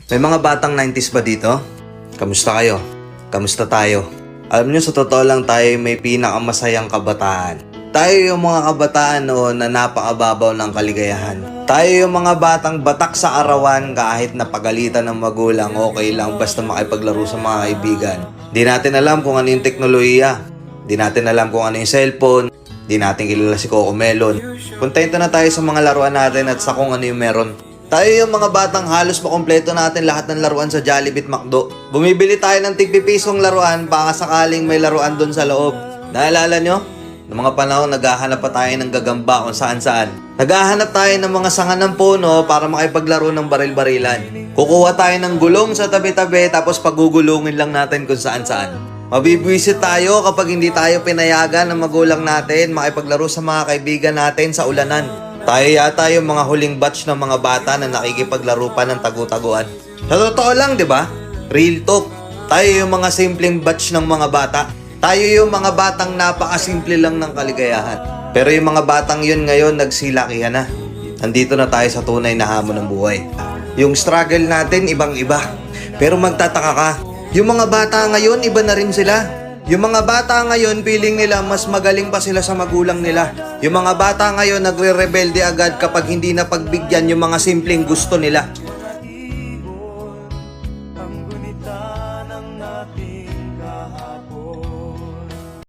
May mga batang 90s ba dito? Kamusta kayo? Kamusta tayo? Alam nyo, sa totoo lang tayo may pinakamasayang kabataan. Tayo yung mga kabataan noon na napakababaw ng kaligayahan. Tayo yung mga batang batak sa arawan kahit napagalitan ng magulang, okay lang basta makipaglaro sa mga kaibigan. Di natin alam kung ano yung teknolohiya. Di natin alam kung ano yung cellphone. Di natin kilala si Coco Melon. Kontento na tayo sa mga laruan natin at sa kung ano yung meron. Tayo yung mga batang halos makompleto natin lahat ng laruan sa Jollibee at McDo. Bumibili tayo ng tig-pipisong laruan baka sakaling may laruan doon sa loob. Naalala nyo? Noong mga panahon, naghahanap pa tayo ng gagamba kung saan-saan. Naghahanap tayo ng mga sanga ng puno para makipaglaro ng baril-barilan. Kukuha tayo ng gulong sa tabi-tabi tapos pagugulungin lang natin kung saan-saan. Mabibwisit tayo kapag hindi tayo pinayagan ng magulang natin makipaglaro sa mga kaibigan natin sa ulanan. Tayo yata yung mga huling batch ng mga bata na nakikipaglaro pa ng tagu-taguan. Sa totoo lang, di ba? Real talk. Tayo yung mga simpleng batch ng mga bata. Tayo yung mga batang napakasimple lang ng kaligayahan. Pero yung mga batang yun ngayon, nagsilakihan na. Nandito na tayo sa tunay na hamon ng buhay. Yung struggle natin, ibang-iba. Pero magtataka ka, yung mga bata ngayon, iba na rin sila. Yung mga bata ngayon, feeling nila mas magaling pa sila sa magulang nila. Yung mga bata ngayon, nagre-rebelde agad kapag hindi na pagbigyan yung mga simpleng gusto nila.